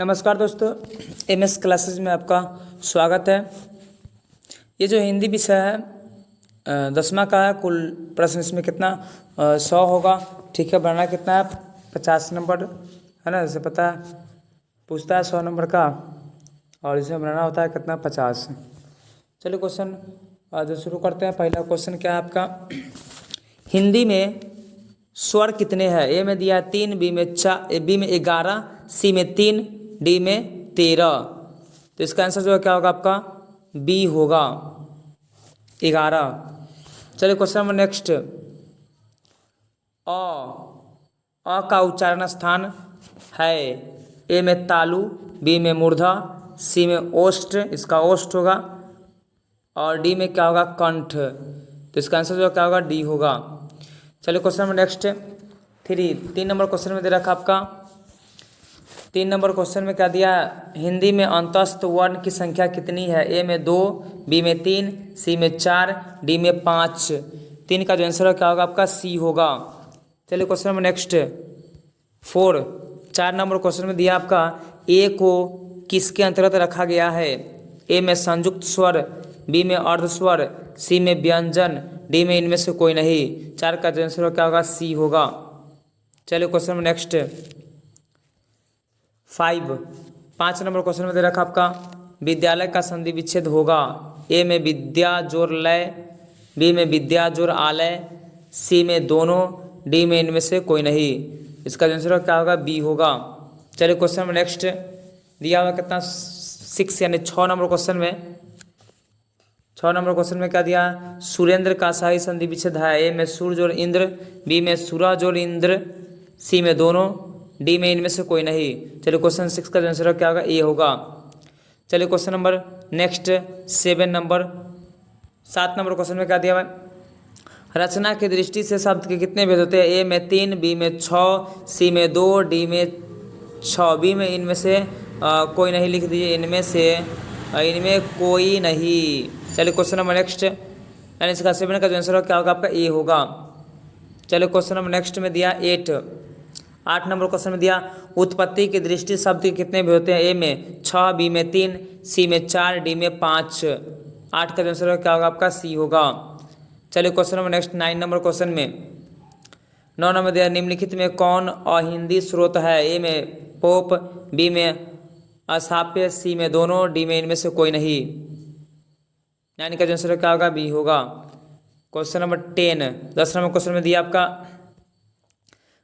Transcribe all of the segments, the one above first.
नमस्कार दोस्तों, MS classes में आपका स्वागत है। ये जो हिंदी विषय है 10वां का है। कुल प्रश्न इसमें कितना 100 होगा। ठीक है, बनाना कितना है 50 नंबर है ना, जैसे पता है पूछता है 100 नंबर का और इसमें बनाना होता है कितना 50। चलिए क्वेश्चन जो शुरू करते हैं। पहला क्वेश्चन क्या है आपका, हिंदी में स्वर कितने हैं। ए में दिया है 3, बी में 4, बी में 11, सी में 3, डी में 13। तो इसका आंसर जो है क्या होगा आपका बी होगा 11। चलिए क्वेश्चन नंबर नेक्स्ट। अ का उच्चारण स्थान है। ए में तालु, बी में मूर्धा, सी में ओष्ठ, इसका ओष्ठ होगा, और डी में क्या होगा कंठ। तो इसका आंसर जो क्या होगा डी होगा। चलिए question number next 3 number question में दे रखा आपका। 3 नंबर क्वेश्चन में क्या दिया है, हिंदी में अंतस्थ वर्ण की संख्या कितनी है। ए में 2, बी में 3, सी में 4, डी में 5। 3 का जो आंसर है क्या होगा आपका सी होगा। चलिए question number next 4 number question में दिया आपका ए को किसके अंतर्गत रखा गया है। ए में संयुक्त स्वर, बी में अर्ध स्वर, सी में व्यंजन, डी में इनमें से कोई नहीं। 4 का जो आंसर क्या होगा सी होगा। चलिए question number next 5 number question में दे रखा आपका विद्यालय का संधि विच्छेद होगा। ए में विद्या जोर लय, बी में विद्या जोर आलय, सी में दोनों, डी में इनमें से कोई नहीं। इसका आंसर क्या होगा बी होगा। चलिए क्वेश्चन में नेक्स्ट दिया हुआ कितना 6 यानी 6 नंबर क्वेश्चन में। 6 नंबर क्वेश्चन में क्या दिया, सुरेंद्र का सही संधि विच्छेद है। ए में सूर्य जोड़ इंद्र, बी में सूरा जोड़ इंद्र, सी में दोनों, डी में इनमें से कोई नहीं। चलिए क्वेश्चन 6 का आंसर क्या होगा ए होगा। चलिए question number next 7 number question में क्या दिया हुआ है, रचना की दृष्टि से शब्द के कितने भेद होते हैं। ए में 3, बी में 6, सी में 2, डी में 6, बी में इनमें से कोई नहीं लिख दीजिए, इनमें कोई नहीं। चलिए क्वेश्चन नंबर नेक्स्ट यानी इसका 7 का जो आंसर क्या होगा आपका ए होगा। चलिए क्वेश्चन नंबर नेक्स्ट में दिया 8 नंबर क्वेश्चन में दिया उत्पत्ति की दृष्टि शब्द के कितने भेद होते हैं। ए में 6, बी में 3, सी में 4, डी में 5। 8 का आंसर क्या होगा आपका सी होगा। चलिए question number next 9 number question में 9 नंबर दिया निम्नलिखित में कौन अहिंदी स्रोत है। ए में पोप, बी में अस्थाप्य, सी में दोनों, डी में इनमें से कोई नहीं। यानी का आंसर क्या होगा बी होगा। क्वेश्चन नंबर 10 नंबर क्वेश्चन में दिया आपका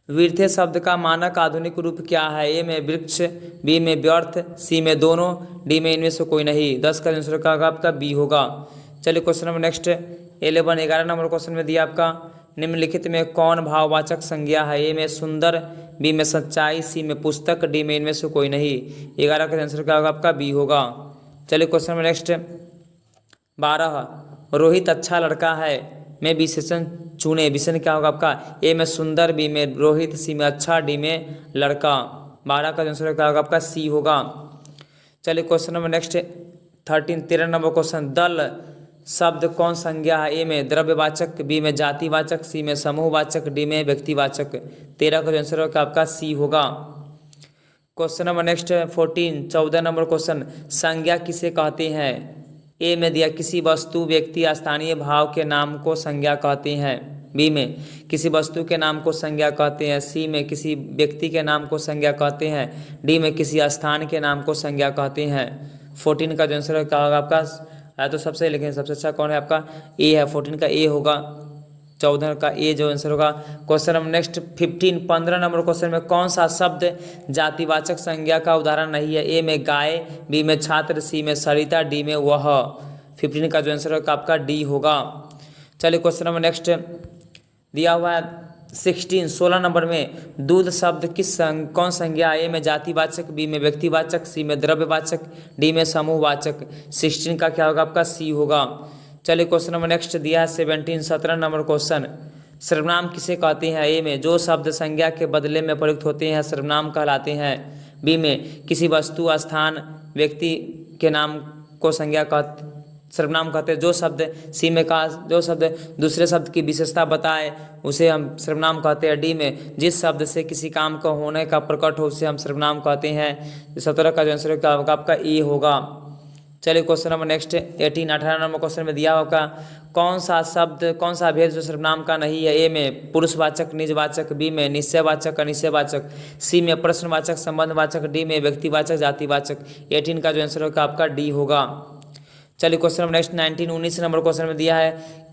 वीर्थे शब्द का मानक आधुनिक रूप क्या है। ए में वृक्ष, बी में व्यर्थ, सी में दोनों, डी में इनमें से कोई नहीं। 10 का आंसर क्या होगा आपका बी होगा। चलिए question number next 11 number question में दिया आपका निम्नलिखित में कौन भाववाचक संज्ञा है। ए में सुंदर, बी में सच्चाई, सी में पुस्तक, डी में इनमें से कोई नहीं। 11 का आंसर क्या होगा आपका बी होगा। चलिए क्वेश्चन नंबर नेक्स्ट 12 रोहित अच्छा लड़का है में विशेषण चुने। विशेषण क्या होगा आपका। ए में सुंदर, बी में रोहित, सी में अच्छा, डी में लड़का। 12 का आंसर क्या होगा आपका सी होगा। चलिए question number next 13 number question दल शब्द कौन संज्ञा है। ए में द्रव्यवाचक, बी में जातिवाचक, सी में समूहवाचक, डी में व्यक्तिवाचक। 13 का आंसर क्या आपका सी होगा। Question number next 14 number question संज्ञा किसे कहते हैं। ए में दिया किसी वस्तु, व्यक्ति या स्थानीय भाव के नाम को संज्ञा कहते हैं। बी में किसी वस्तु के नाम को संज्ञा कहते हैं, सी में किसी व्यक्ति के नाम को संज्ञा कहते हैं, डी में किसी स्थान के नाम को संज्ञा कहते हैं। 14 का जो आंसर क्या होगा आपका है तो सबसे लेकिन सबसे अच्छा कौन है आपका ए है। 14 का ए होगा। 14 का ए जो आंसर होगा। Question number next 15 number question में कौन सा शब्द जातिवाचक संज्ञा का उदाहरण नहीं है। ए में गाय, बी में छात्र, सी में सरिता, डी में वह। 15 का जो आंसर होगा आपका डी होगा। चलिए क्वेश्चन नंबर नेक्स्ट दिया हुआ है 16 नंबर में दूध शब्द कौन संज्ञा। ए में जातिवाचक, बी में व्यक्तिवाचक, सी में द्रव्यवाचक, डी में समूहवाचक। 16 का क्या होगा आपका सी होगा। चलिए क्वेश्चन नंबर नेक्स्ट दिया है 17 नंबर क्वेश्चन सर्वनाम किसे कहते हैं। ए में जो शब्द संज्ञा के बदले में प्रयुक्त होते हैं सर्वनाम कहलाते हैं। बी में किसी वस्तु, स्थान, व्यक्ति के नाम को संज्ञा सर्वनाम कहते हैं। जो शब्द सी में का जो शब्द दूसरे शब्द की विशेषता बताए उसे हम सर्वनाम कहते हैं। डी में जिस शब्द से किसी काम का होने का प्रकट हो उसे हम सर्वनाम कहते हैं। 17 का जो आंसर होगा आपका ए होगा। चलिए question number next 18 number question में दिया होगा कौन सा शब्द कौन सा भेद जो सर्वनाम का नहीं है। ए में पुरुषवाचक निजवाचक, बी में निश्चयवाचक अनिश्चयवाचक, सी में प्रश्नवाचक संबंधवाचक, डी में व्यक्तिवाचक जातिवाचक। 18 का जो आंसर होगा आपका डी होगा। चलिए question number next 19 number question में दिया है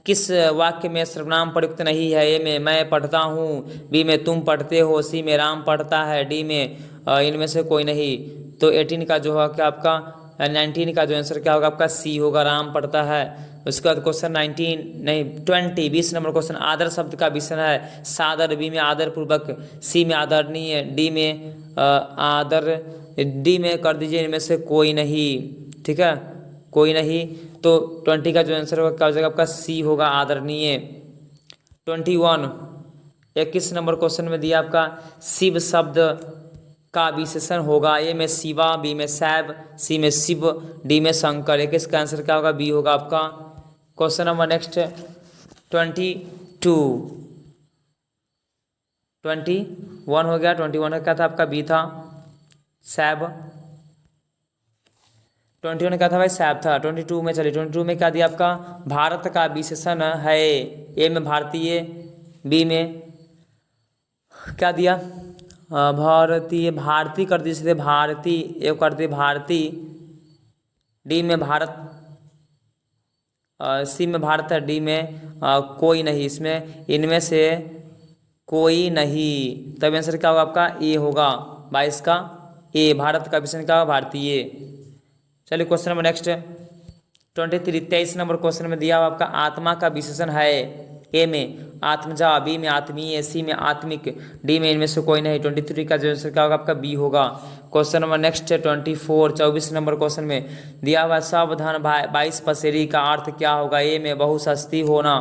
किस वाक्य में सर्वनाम प्रयुक्त नहीं है। ए में मैं पढ़ता हूँ, बी में तुम पढ़ते हो, सी में राम पढ़ता है, डी में इनमें से कोई नहीं। तो 18 का जो होगा क्या आपका 19 का जो आंसर क्या होगा आपका सी होगा, राम पढ़ता है। उसके बाद क्वेश्चन 20 नंबर क्वेश्चन आदर शब्द का विषय है सादर, बी में आदर पूर्वक, सी में आदरणीय, डी में आदर, डी में कर दीजिए इनमें से कोई नहीं। ठीक है, कोई नहीं। तो 20 का जो आंसर होगा क्या हो जाएगा आपका सी होगा, आदरणीय। 21 नंबर क्वेश्चन में दिया आपका शिव शब्द का विशेषण होगा। ए में शिवा, बी में शैव, सी में शिव, डी में शंकर। 21 का आंसर क्या होगा बी होगा आपका। क्वेश्चन नंबर नेक्स्ट 21 हो गया। 21 का क्या था आपका बी था शैव। 21 का था भाई शैव था। 22 में चलिए 22 में क्या दिया आपका भारत का विशेषण है। ए में भारतीय, बी में क्या दिया भारतीय, भारती कर दीजिए भारती, ए कर दिए भारती, डी में भारत, सी में भारत है, डी में कोई नहीं, इसमें इनमें से कोई नहीं। तब आंसर क्या होगा आपका ए होगा। 22 का ए, भारत का विशेषण क्या होगा भारतीय। चलिए question number next 23 number question में दिया हुआ आपका आत्मा का विशेषण है। ए में आत्मजा, बी में आत्मीय, सी में आत्मिक, डी में इनमें से कोई नहीं। 23 का जो आंसर क्या होगा आपका बी होगा। Question number next 24 number question में दिया हुआ सावधान 22 पसेरी का अर्थ क्या होगा। ए में बहुत सस्ती होना,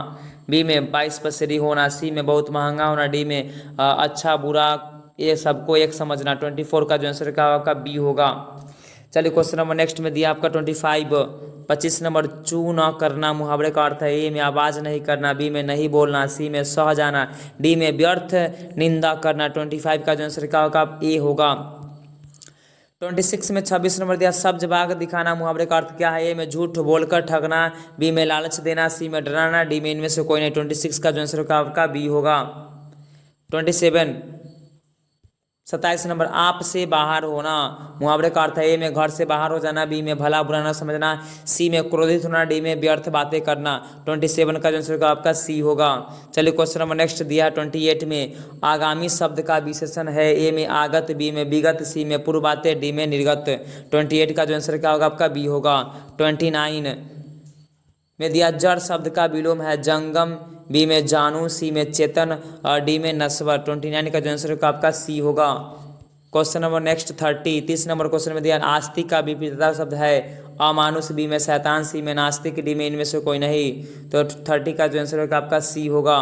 बी में 22 पसेरी होना, सी में बहुत महंगा होना, डी में अच्छा बुरा, ये सबको एक समझना। 24 का जो आंसर क्या होगा आपका बी होगा। चलिए क्वेश्चन नंबर नेक्स्ट में दिया आपका 25 नंबर चू न करना मुहावरे का अर्थ है। ए में आवाज़ नहीं करना, बी में नहीं बोलना, सी में सह जाना, डी में व्यर्थ निंदा करना। 25 का जो आंसर क्या होगा ए होगा। 26 में 26 नंबर दिया सब्ज बाग दिखाना मुहावरे का अर्थ क्या है। ए में झूठ बोलकर ठगना, बी में लालच देना, सी में डराना, डी में इनमें से कोई नहीं। 26 का जो आंसर क्या आपका बी होगा। 27 नंबर आप से बाहर होना मुहावरे का अर्थ है। ए में घर से बाहर हो जाना, बी में भला बुरा न समझना, सी में क्रोधित होना, डी में व्यर्थ बातें करना। 27 का जो आंसर आपका सी होगा। चलिए क्वेश्चन नंबर नेक्स्ट दिया 28 में आगामी शब्द का विशेषण है। ए में आगत, बी में विगत, सी में पूर्व बातें, डी में निर्गत। 28 का जो आंसर क्या होगा आपका बी होगा। 29 में दिया जड़ शब्द का विलोम है जंगम, बी में जानू, सी में चेतन और डी में नस्वर। 29 का जो आंसर का आपका सी होगा। Question number next 30 number question में दिया आस्तिक का विपरीतता शब्द है अमानुष, बी में शैतान, सी में नास्तिक, डी में इनमें से कोई नहीं। तो 30 का जो आंसर होगा आपका सी होगा।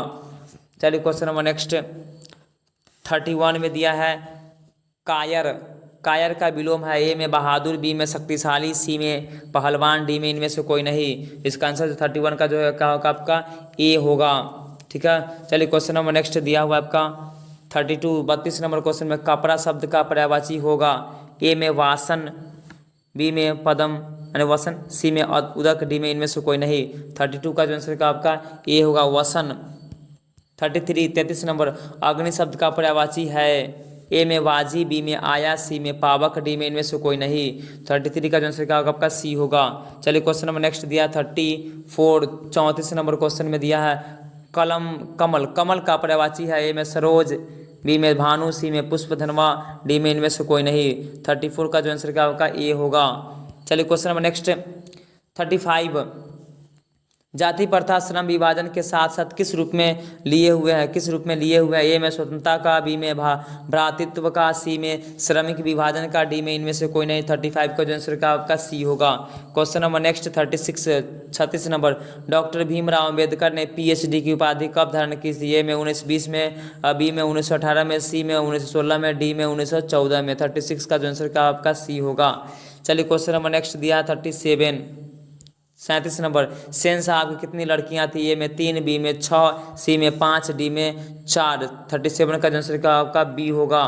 चलिए क्वेश्चन नंबर नेक्स्ट 31 में दिया है कायर, कायर का विलोम है। ए में बहादुर, बी में शक्तिशाली, सी में पहलवान, डी में इनमें से कोई नहीं। इसका आंसर 31 का जो है क्या होगा आपका ए होगा। ठीक है, चलिए क्वेश्चन नंबर नेक्स्ट दिया हुआ आपका 32 नंबर क्वेश्चन में कपड़ा शब्द का पर्यायवाची होगा। ए में वासन, बी में पदम यानी वसन, सी में उदक, डी में इनमें से कोई नहीं। 32 का जो आंसर का आपका ए होगा वसन। 33 नंबर अग्नि शब्द का पर्यायवाची है। ए में वाजी, बी में आया, सी में पावक, डी में इनमें से कोई नहीं। 33 का जो आंसर क्या होगा आपका सी होगा। चलिए क्वेश्चन नंबर नेक्स्ट दिया 34 नंबर क्वेश्चन में दिया है कलम कमल, कमल का पर्यायवाची है। ए में सरोज, बी में भानु, सी में पुष्प धनवा, डी में इनमें से कोई नहीं। 34 का जो आंसर क्या होगा ए होगा। चलिए क्वेश्चन नंबर नेक्स्ट 35 जाति प्रथा श्रम विभाजन के साथ साथ किस रूप में लिए हुए हैं, किस रूप में लिए हुए हैं। ए में स्वतंत्रता का, बी में भ्रातृत्व का, सी में श्रमिक विभाजन का, डी में इनमें से कोई नहीं। 35 का जो आंसर का आपका सी होगा। Question number next 36 number doctor Bhimrao Ambedkar ने PhD की उपाधि कब धारण की थी। ए में 1920 में, बी में 1918 में, सी में 1916 में, डी में 1914 में। 36 का जो आंसर का आपका सी होगा। चलिए क्वेश्चन नंबर नेक्स्ट दिया 37 37 नंबर, सेन साहब की कितनी लड़कियां थी? ए में 3, बी में 6, सी में 5, डी में 4। 37 का आंसर क्या आपका बी होगा।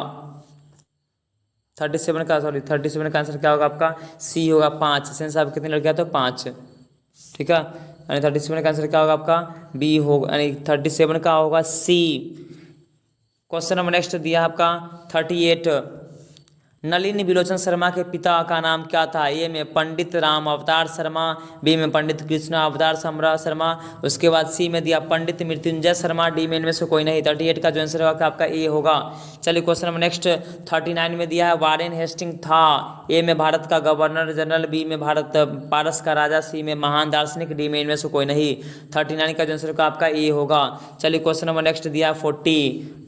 37 का आंसर क्या होगा आपका सी होगा 5। सेन साहब कितनी लड़कियां? तो 5। ठीक है, यानी 37 का आंसर क्या होगा आपका बी होगा, यानी 37 का होगा सी। क्वेश्चन नंबर नेक्स्ट दिया आपका 38, नलिनी बिलोचन शर्मा के पिता का नाम क्या था? ए में पंडित राम अवतार शर्मा, बी में पंडित कृष्ण अवतार शर्मा, उसके बाद सी में दिया पंडित मृत्युंजय शर्मा, डी में इनमें से कोई नहीं। 38 का जो आंसर होगा आपका ए होगा। चलिए क्वेश्चन नंबर नेक्स्ट 39 में दिया है वारेन हेस्टिंग था। ए में भारत का गवर्नर जनरल, बी में भारत पारस का राजा, सी में महान दार्शनिक, डी में इनमें से कोई नहीं। 39 का जो आंसर होगा आपका ए होगा। चलिए क्वेश्चन नंबर नेक्स्ट दिया 40,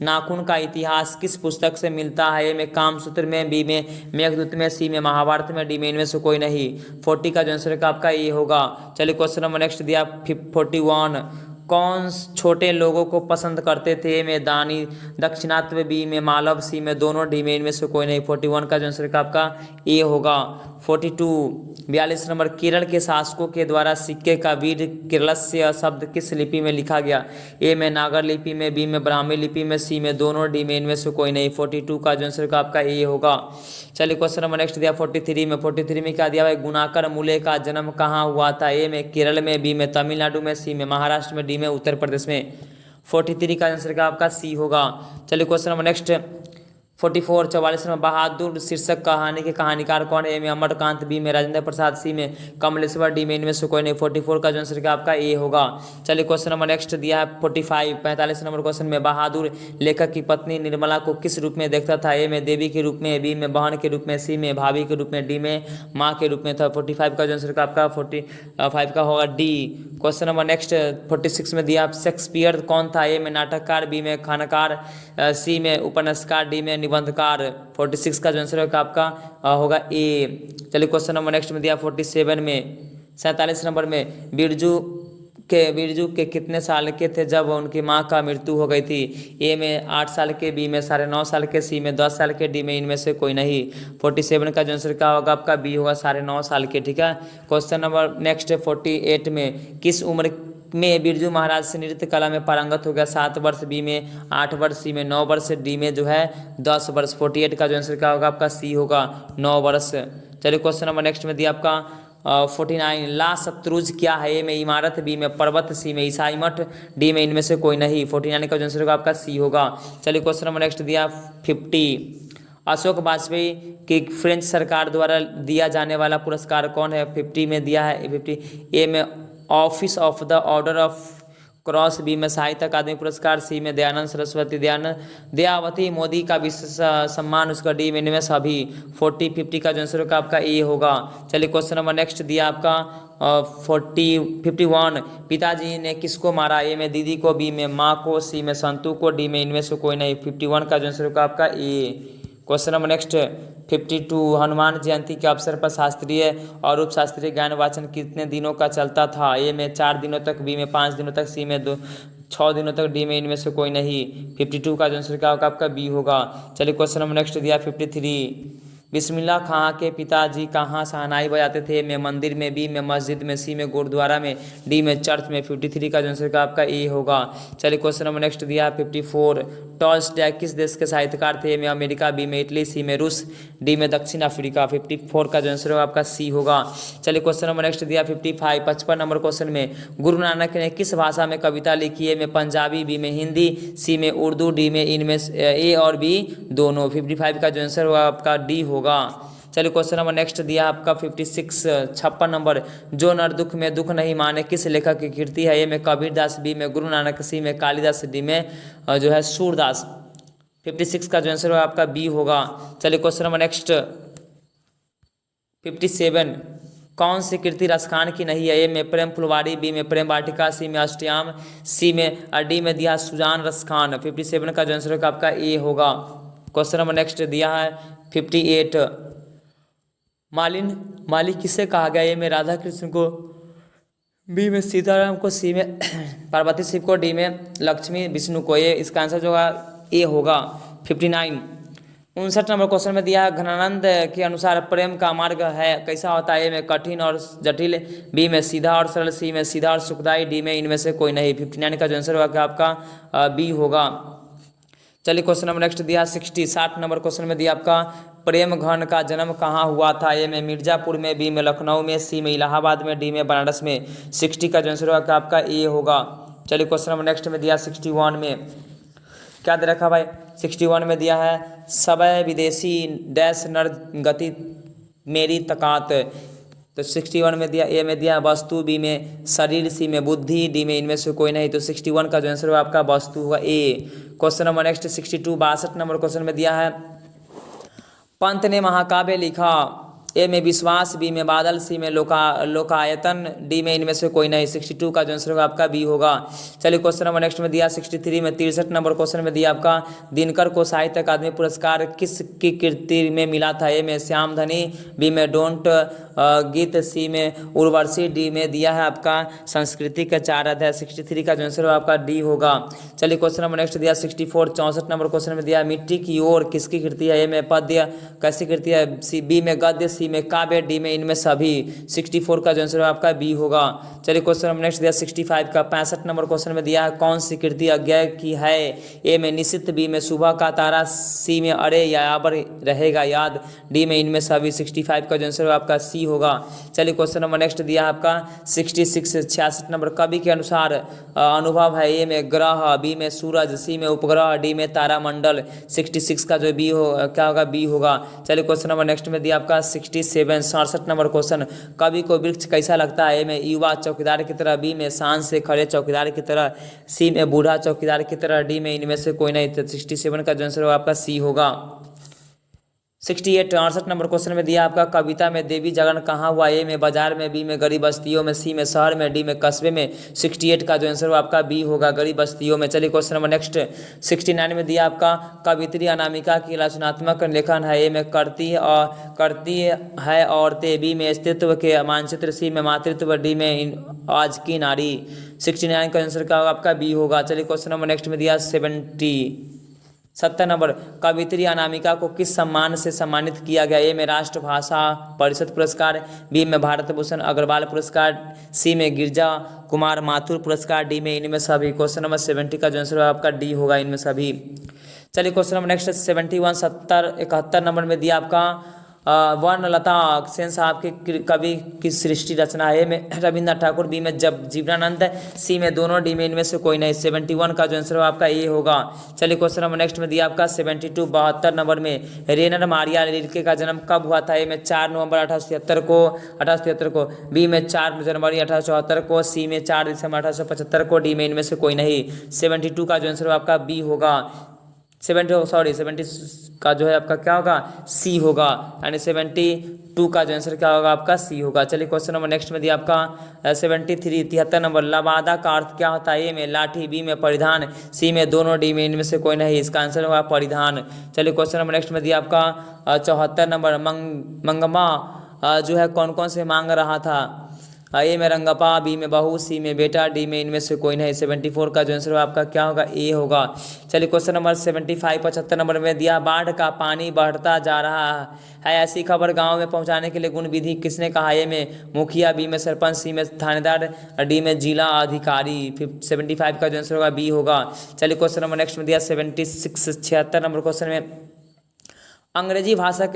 नाखून का इतिहास किस पुस्तक से मिलता है? ए में कामसूत्र में, बी में मेघदूत में, सी में महाभारत में, डी में इनमें से कोई नहीं। 40 का जो आंसर का आपका ये होगा। चलिए क्वेश्चन नंबर नेक्स्ट दिया 41, कौन छोटे लोगों को पसंद करते थे? ए में दानी दक्षिणात्व, बी में मालव, सी में दोनों, डी में इनमें से कोई नहीं। 41 का जो आंसर का आपका ए होगा। 42 नंबर, केरल के शासकों के द्वारा सिक्के का वीर केरलस्य शब्द किस लिपि में लिखा गया? ए में नागर लिपि में, बी में ब्राह्मी लिपि में, सी में दोनों, डी में इनमें से कोई नहीं। 42 का जो आंसर का आपका ए होगा। चलिए क्वेश्चन नंबर नेक्स्ट दिया 43 में क्या दिया भाई? गुणाकर मूल्य का जन्म कहाँ हुआ था? ए में केरल में, बी में तमिलनाडु में, सी में महाराष्ट्र में, डी में उत्तर प्रदेश में। 43 का आंसर का आपका सी होगा। चलिए क्वेश्चन नंबर नेक्स्ट 44 में बहादुर शीर्षक कहानी के कहानीकार कौन है? ए में अमरकांत, बी में राजेंद्र प्रसाद, सी में कमलेश्वर, डी में इनमें से कोई नहीं। 44 का जो आंसर क्या आपका ए होगा। चलिए क्वेश्चन नंबर नेक्स्ट दिया है 45 नंबर क्वेश्चन में बहादुर लेखक की पत्नी निर्मला को किस रूप में देखता था? ए में देवी के रूप में, बी में बहन के रूप में, सी में भाभी के रूप में, डी में माँ के रूप में था। 45 का जो आंसर का आपका 45 का होगा डी। क्वेश्चन नंबर नेक्स्ट 46 में दिया शेक्सपियर कौन था? ए में नाटककार, बी में खानकार, सी में उपन्यासकार, डी में निबंधकार। 46 का जो आंसर होगा आपका होगा ए। चलिए क्वेश्चन नंबर नेक्स्ट में दिया 47 में 47 नंबर में बिरजू के कितने साल के थे जब उनकी मां का मृत्यु हो गई थी? ए में 8 साल के, बी में 9.5 साल के, सी में 10 साल के, डी में इनमें से कोई नहीं। 47 का जो आंसर क्या होगा आपका बी होगा 9.5 साल के। ठीक है, क्वेश्चन नंबर नेक्स्ट 48 में किस उम्र में बिरजू महाराज से नृत्य कला में पारंगत हो गया? 7 वर्ष, बी में 8 वर्ष, सी में 9 वर्ष, डी में जो है 10 वर्ष। 48 का जो आंसर क्या होगा आपका सी होगा 9 वर्ष। चलिए क्वेश्चन नंबर नेक्स्ट में दिया आपका 49, ला शत्रुज क्या है? ए में इमारत, बी में पर्वत, सी में ईसाई मठ, डी में इनमें से कोई नहीं। 49 का जो आंसर होगा आपका सी होगा। चलिए क्वेश्चन नंबर नेक्स्ट दिया 50, अशोक वाजपेयी की फ्रेंच सरकार द्वारा दिया जाने वाला पुरस्कार कौन है? 50 में दिया है 50, ए में office of the order of cross, B में साहित्य अकादमी पुरस्कार, सी में दयानंद सरस्वती दयावती मोदी का विशेष सम्मान, उसका डी में इनमें सभी। 50 का जो आंसर होगा आपका ए होगा। चलिए क्वेश्चन नंबर नेक्स्ट दिया आपका 51, पिताजी ने किसको मारा? ए में दीदी को, बी में माँ को, सी में संतू को, डी में इनमें से कोई नहीं। 51 का जो आंसर होगा आपका ए। Question number next 52, Hanuman Jayanti के अवसर पर शास्त्रीय और उप शास्त्रीय ज्ञान वाचन कितने दिनों का चलता था? ए में 4 दिनों तक, बी में 5 दिनों तक, सी में 6 दिनों तक, डी में इनमें से कोई नहीं। 52 का जो आंसर क्या होगा आपका बी होगा। चलिए क्वेश्चन नंबर नेक्स्ट दिया 53, बिस्मिल्लाह खां के पिताजी कहाँ शहनाई बजाते थे? में मंदिर में, बी में मस्जिद में, सी में गुरुद्वारा में, डी में चर्च में। 53 का जो आंसर का आपका ए होगा। चलिए क्वेश्चन नंबर नेक्स्ट दिया 54, टॉल्स्टॉय किस देश के साहित्यकार थे? में अमेरिका, बी में इटली, सी में रूस, डी में दक्षिण अफ्रीका। 54 का जो आंसर होगा आपका सी होगा। चलिए क्वेश्चन नंबर नेक्स्ट दिया 55 नंबर क्वेश्चन में गुरु नानक ने किस भाषा में कविता लिखी है? में पंजाबी, बी में हिंदी, सी में उर्दू, डी में इनमें ए और बी दोनों। 55 का जो आंसर होगा आपका डी होगा। चलिए क्वेश्चन नंबर नेक्स्ट दिया आपका 56 नंबर, जो नर दुख में दुख नहीं माने किस लेखक की कृति है? ए में कबीरदास, बी में गुरु नानक, सी में कालिदास, डी में जो है सूरदास। 56 का जो आंसर होगा आपका बी होगा। चलिए क्वेश्चन नंबर नेक्स्ट 57, कौन सी कृति रसखान की नहीं है? ए में प्रेम फुलवारी, बी में प्रेम वाटिका, सी में अष्टयाम, सी में डी में दिया सुजान रसखान। 57 का जो आंसर होगा आपका ए होगा। क्वेश्चन नंबर नेक्स्ट दिया है 58, माली किसे कहा गया? ए में राधा कृष्ण को, बी में सीताराम को, सी में पार्वती शिव को, डी में लक्ष्मी विष्णु को। ये इसका आंसर जो होगा ए होगा। 59, 59 नंबर क्वेश्चन में दिया है घनानंद के अनुसार प्रेम का मार्ग है कैसा होता है? ए में कठिन और जटिल, बी में सीधा और सरल, सी में सीधा और सुखदायी, डी में इनमें से कोई नहीं। 59 का जो आंसर होगा आपका बी होगा। चलिए क्वेश्चन नंबर नेक्स्ट दिया 60 नंबर क्वेश्चन में दिया आपका प्रेम घन का जन्म कहाँ हुआ था? ए में मिर्जापुर में, बी में लखनऊ में, सी में इलाहाबाद में, डी में बनारस में। 60 का जो आंसर होगा आपका ए होगा। चलिए क्वेश्चन नंबर नेक्स्ट में दिया 61 में क्या दे रखा भाई? 61 में दिया है सबय विदेशी डैश नर गति मेरी तकात। तो 61 में दिया ए में दिया वस्तु, बी में शरीर, सी में बुद्धि, डी में इनमें से कोई नहीं। तो 61 का जो आंसर होगा आपका वस्तु होगा A. Question number next 62 number question में दिया है पंत ने महाकाव्य लिखा। ए में विश्वास, बी में बादल, सी में लोकायतन, डी में इनमें से कोई नहीं। 62 का जो आंसर होगा आपका बी होगा। चलिए क्वेश्चन नंबर नेक्स्ट में दिया 63 में 63 नंबर क्वेश्चन में दिया आपका दिनकर को साहित्य अकादमी पुरस्कार किसकी कृति में मिला था? ए में श्यामधनी, बी में डोंट गीत, सी में उर्वशी, डी में दिया है आपका संस्कृति का 4 अध्याय। 63 का जो आंसर होगा आपका डी होगा। चलिए क्वेश्चन नंबर नेक्स्ट दिया 64 नंबर क्वेश्चन में दिया मिट्टी की ओर किसकी कृति है? ए में पद्य कैसी कृति है? बी में गद्य, सी में काव्य, डी में इनमें सभी। 64 का जो आंसर है आपका बी होगा। चलिए क्वेश्चन नंबर नेक्स्ट दिया 65 का 65 नंबर क्वेश्चन में दिया है कौन सी कृति अज्ञेय की है? ए में निशित, बी में सुबह का तारा, सी में अरे यावर रहेगा याद, डी में इनमें सभी। 65 का जो आंसर है आपका सी होगा। चलिए क्वेश्चन नंबर नेक्स्ट दिया आपका 66 नंबर कवि के अनुसार अनुभव है? ए में ग्रह, बी में सूरज, सी में उपग्रह, डी में तारामंडल। 66 का जो बी हो क्या होगा? बी होगा। चलिए क्वेश्चन नंबर नेक्स्ट में दिया आपका 67 नंबर क्वेश्चन कवि को वृक्ष कैसा लगता है? ए में युवा चौकीदार की तरह, बी में शान से खड़े चौकीदार की तरह, सी में बूढ़ा चौकीदार की तरह, डी में इनमें से कोई नहीं। 67 का जो आंसर होगा आपका सी होगा। 68 नंबर क्वेश्चन में दिया आपका कविता में देवी जागरण कहाँ हुआ? ए में बाजार में, बी में गरीब बस्तियों में, सी में शहर में, डी में कस्बे में। 68 का जो आंसर आपका बी होगा गरीब बस्तियों में। चलिए क्वेश्चन नंबर नेक्स्ट 69 में दिया आपका कवित्री अनामिका की रचनात्मक लेखन है? ए में करती है औरतें, बी में अस्तित्व के मानचित्र, सी में मातृत्व, डी में आज की नारी। 69 का आंसर क्या होगा आपका बी होगा। चलिए क्वेश्चन नंबर नेक्स्ट में दिया 70 नंबर कवित्री अनामिका को किस सम्मान से सम्मानित किया गया? ए में राष्ट्रभाषा परिषद पुरस्कार, बी में भारत भूषण अग्रवाल पुरस्कार, सी में गिरजा कुमार माथुर पुरस्कार, डी में इनमें सभी। क्वेश्चन नंबर 70 का जो आंसर आपका डी होगा इनमें सभी। चलिए क्वेश्चन नंबर नेक्स्ट 71 71 नंबर में दिया आपका वर्णलता सेन साहब के कवि की सृष्टि रचना है? में रविन्द्रनाथ ठाकुर, बी में जब जीवनानंद, सी में दोनों, डी में इनमें से कोई नहीं। 71 का जो आंसर आपका ए होगा। चलिए क्वेश्चन नंबर नेक्स्ट में दिया आपका 72 नंबर में रेनर मारिया रिल्के का जन्म कब हुआ था? ए में 4 नवंबर 1873 को, बी में 4 जनवरी 1874 को, सी में 4 दिसंबर 1875 को, डी में इनमें से कोई नहीं। 72 का जो आंसर आपका बी होगा। 70 का जो है आपका क्या होगा? सी होगा, यानी 72 का जो आंसर क्या होगा आपका सी होगा। चलिए क्वेश्चन नंबर नेक्स्ट में दिया आपका 73 नंबर लबादा का अर्थ क्या होता है? ए में लाठी, बी में परिधान, सी में दोनों, डी में इनमें से कोई नहीं। इसका आंसर होगा परिधान। चलिए क्वेश्चन नंबर नेक्स्ट में दिया आपका 74 नंबर मंगमा जो है कौन कौन से मांग रहा था? ए में रंगपा, बी में बहू, सी में बेटा, डी में इनमें से कोई नहीं। 74 का जो आंसर आपका क्या होगा? ए होगा। चलिए क्वेश्चन नंबर 75 नंबर में दिया बाढ़ का पानी बढ़ता जा रहा है ऐसी खबर गांव में पहुंचाने के लिए गुण विधि किसने कहा? ए में मुखिया, बी में सरपंच, सी में थानेदार, डी में जिला अधिकारी। 75 का जो आंसर होगा बी होगा। चलिए क्वेश्चन नंबर नेक्स्ट में दिया 76 नंबर क्वेश्चन में अंग्रेजी भाषा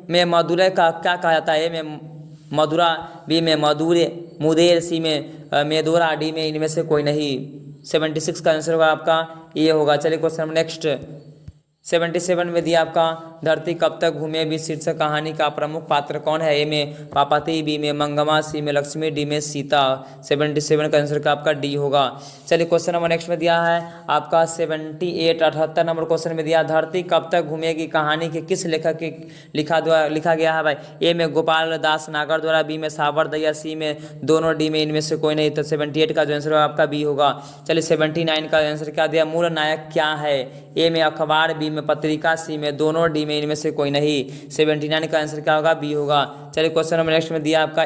में मधुरै का क्या कहा जाता है? ए में मधुरा, बी में मधुरे मुदेर, सी में मेदोरा, डी में इनमें से कोई नहीं। 76 का आंसर होगा आपका ये होगा। चलिए क्वेश्चन नंबर नेक्स्ट 77 में दिया आपका धरती कब तक घूमे भी शीर्षक कहानी का प्रमुख पात्र कौन है? ए में पापाती, बी में मंगमा, सी में लक्ष्मी, डी में सीता। 77 का आंसर का आपका डी होगा। चलिए क्वेश्चन नंबर नेक्स्ट में दिया है आपका 78 नंबर क्वेश्चन में दिया धरती कब तक घूमेगी कहानी के किस लेखक के लिखा गया है भाई? ए में गोपाल दास नागर द्वारा, बी में सावर दैया, सी में दोनों, डी में इनमें से कोई नहीं। तो 78 का जो आंसर आपका बी होगा। चलिए 79 का आंसर क्या दिया? मूल नायक क्या है? ए में अखबार, बी में पत्रिका, सी में दोनों, डी में इनमें से कोई नहीं। 79 का आंसर क्या होगा? बी होगा। चलिए क्वेश्चन नंबर नेक्स्ट में दिया आपका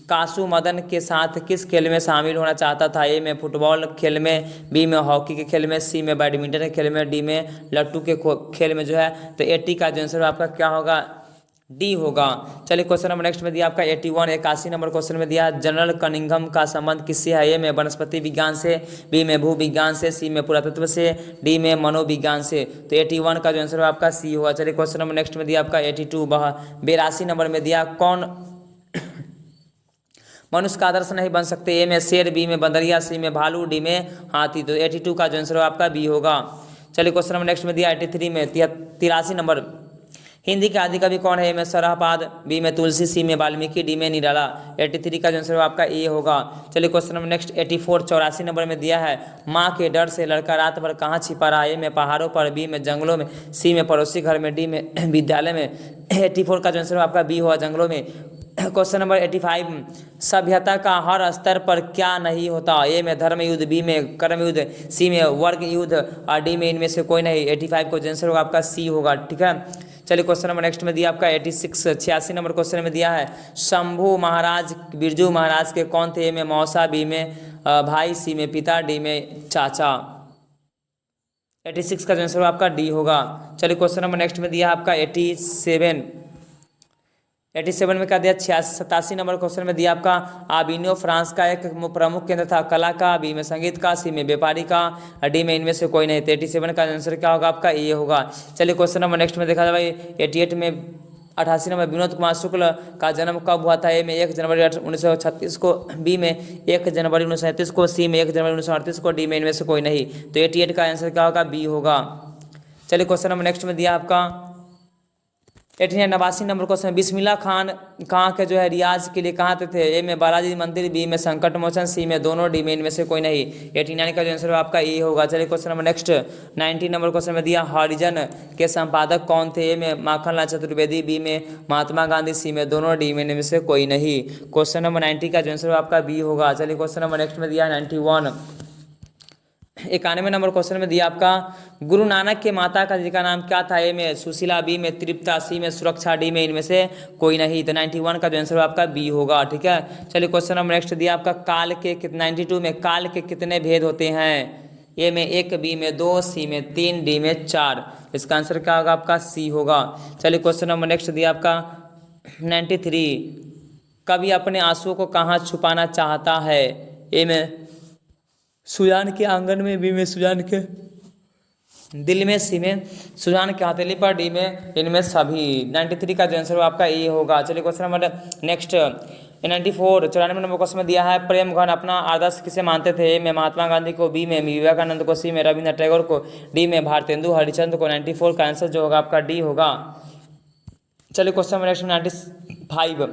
कासू मदन के साथ किस खेल में शामिल होना चाहता था? ए में फुटबॉल खेल में, बी में हॉकी के खेल में, सी में बैडमिंटन के खेल में, डी में लट्टू के खेल में जो है। तो 80 का जो आंसर आपका क्या होगा? डी होगा। चलिए क्वेश्चन नंबर नेक्स्ट में दिया आपका 81 81 नंबर क्वेश्चन में दिया जनरल कनिंघम का संबंध किससे है? ए में वनस्पति विज्ञान से, बी में भू विज्ञान से, सी में पुरातत्व से, डी में मनोविज्ञान से। तो 81 का जो आंसर आपका सी होगा। चलिए क्वेश्चन नंबर नेक्स्ट में दिया आपका 82 82 नंबर में दिया कौन मनुष्य का आदर्श नहीं बन सकते? ए में शेर, बी में बंदरिया, सी में भालू, डी में हाथी। तो 82 का जो आंसर आपका बी होगा। चलिए क्वेश्चन नंबर नेक्स्ट में दिया 83 में 83 नंबर हिंदी के आदि कवि कौन है? ए में सरहपाद, बी में तुलसी, सी में वाल्मीकि, डी में निराला। 83 का जो आंसर आपका ए होगा। चलिए क्वेश्चन नंबर नेक्स्ट 84 84 नंबर में दिया है माँ के डर से लड़का रात भर कहाँ छिपा रहा? ए में पहाड़ों पर, बी में जंगलों में, सी में पड़ोसी घर में, डी में विद्यालय में। 84 का जो आंसर आपका बी होगा, जंगलों में। क्वेश्चन नंबर 85 सभ्यता का हर स्तर पर क्या नहीं होता? ए में धर्म युद्ध, बी में कर्म युद्ध, सी में वर्ग युद्ध और डी में इनमें से कोई नहीं। 85 का आंसर होगा आपका सी होगा। ठीक है, चलिए क्वेश्चन नंबर नेक्स्ट में दिया आपका 86 86 नंबर क्वेश्चन में दिया है शंभू महाराज बिरजू महाराज के कौन थे? ए में मौसा, बी में भाई, सी में पिता, डी में चाचा। 86 का आंसर आपका डी होगा। चलिए क्वेश्चन नंबर नेक्स्ट में दिया आपका 87 में क्या दिया 87 नंबर क्वेश्चन में दिया आपका आबिनो फ्रांस का एक प्रमुख केंद्र था? कला का, बी में संगीत का, सी में व्यापारी का, डी में इनमें से कोई नहीं। 87 का आंसर क्या होगा आपका? ये होगा। चलिए क्वेश्चन नंबर नेक्स्ट में देखा जाए भाई 88 में 88 नंबर विनोद कुमार शुक्ल का जन्म कब हुआ था? ए में 1 जनवरी 1936 को, बी में 1 जनवरी 1937 को, सी में 1 जनवरी 1938 को, डी में इनमें से कोई नहीं। तो 88 का आंसर क्या होगा? बी होगा। चलिए क्वेश्चन नंबर नेक्स्ट में दिया आपका 89 नंबर क्वेश्चन बिस्मिल्लाह खान कहाँ के जो है रियाज के लिए कहाँ थे? ए में बालाजी मंदिर, बी में संकट मोचन, सी में दोनों, डी में इनमें से कोई नहीं। 89 का जो आंसर आपका ए होगा। चलिए question number next 90 number question में दिया हरिजन के संपादक कौन थे? ए में माखनलाल चतुर्वेदी, बी में महात्मा गांधी, सी में दोनों, डी में इनमें से कोई नहीं। क्वेश्चन नंबर 90 का जो आंसर आपका बी होगा। चलिए क्वेश्चन नंबर नेक्स्ट में दिया 91 91 नंबर क्वेश्चन में दिया आपका गुरु नानक के माता का जी का नाम क्या था? ए में सुशीला, बी में तृप्ता, सी में सुरक्षा, डी में इनमें से कोई नहीं। तो 91 का जो आंसर आपका बी होगा। ठीक है, चलिए क्वेश्चन नंबर नेक्स्ट दिया आपका काल के 92 में काल के कितने भेद होते हैं? ए में 1, बी में 2, सी में 3, डी में 4। इसका आंसर क्या होगा आपका? सी होगा। चलिए क्वेश्चन नंबर नेक्स्ट दिया आपका 93 कवि अपने आंसुओं को कहाँ छुपाना चाहता है? ए में सुजान के आंगन में, बी में सुजान के दिल में, सी में सुजान के हथेली पर, डी में इनमें सभी। 93 का जो आंसर आपका ये होगा। चलिए question number next 94 94 number question में दिया है प्रेमगढ़ अपना आदर्श किसे मानते थे? ए में महात्मा गांधी को, बी में विवेकानंद को, सी में रविन्द्रनाथ टैगोर को, डी में भारतेंदु हरिश्चंद्र को। 94 का आंसर जो होगा आपका डी होगा। चलिए क्वेश्चन नंबर नेक्स्ट 95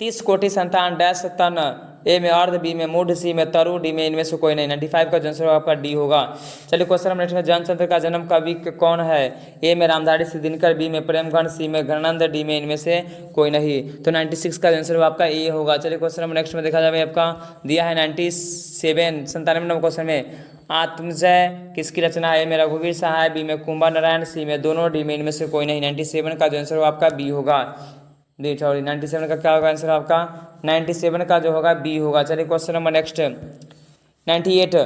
30 कोटि संतान डैश तन? ए में अर्ध, बी में मूढ़, सी में तरु, डी में इनमें से कोई नहीं। 95 का आंसर आपका डी होगा। चलिए क्वेश्चन नंबर नेक्स्ट में जनचंद्र का जन्म कवि कौन है? ए में रामधारी सिंह दिनकर, बी में प्रेमगढ़, सी में घनानंद, डी में इनमें से कोई नहीं। तो 96 का आंसर आपका ए होगा। चलिए क्वेश्चन नंबर नेक्स्ट में देखा जाए आपका दिया है 97 नंबर क्वेश्चन में आत्मजय किसकी रचना है? ए में रघुवीर सहाय, बी में कुंभा नारायण, सी में दोनों, डी में इनमें से कोई नहीं। 97 का जो आंसर आपका बी होगा। 97 का क्या होगा आंसर आपका? 97 का जो होगा बी होगा। चलिए क्वेश्चन नंबर नेक्स्ट 98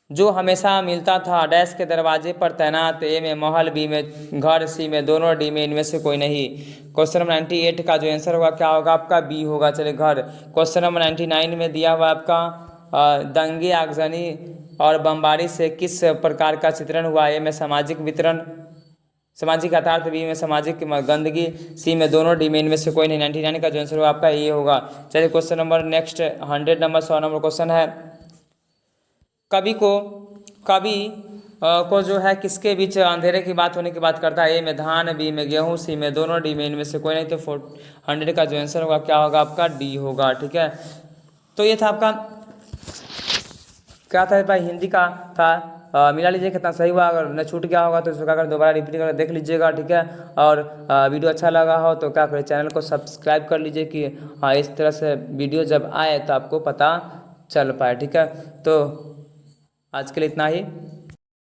जो हमेशा मिलता था डैश के दरवाजे पर तैनात? ए में महल, बी में घर, सी में दोनों, डी में इनमें से कोई नहीं। क्वेश्चन नंबर 98 का जो आंसर होगा क्या होगा आपका? बी होगा। चलिए घर। क्वेश्चन नंबर 99 में दिया हुआ आपका दंगे, आगजनी और बमबारी से किस प्रकार का चित्रण हुआ? ए में सामाजिक वितरण, सामाजिक यथार्थ, बी में सामाजिक गंदगी, सी में दोनों, डी में इनमें से कोई नहीं। 99 का जो आंसर होगा आपका ये होगा। चलिए question number next 100 number 100 number question है कवि को जो है किसके बीच अंधेरे की बात होने की बात करता है? ए में धान, बी में गेहूं, सी में दोनों, डी में इनमें से कोई नहीं। तो 100 का जो आंसर होगा क्या होगा आपका? डी होगा। ठीक है, तो ये था आपका क्या था भाई हिंदी का था। मिला लीजिए कितना सही हुआ। अगर न छूट गया होगा तो इसको क्या कर दोबारा रिपीट कर देख लीजिएगा। ठीक है, और वीडियो अच्छा लगा हो तो क्या करें चैनल को सब्सक्राइब कर लीजिए कि हाँ इस तरह से वीडियो जब आए तो आपको पता चल पाए। ठीक है, तो आज के लिए इतना ही।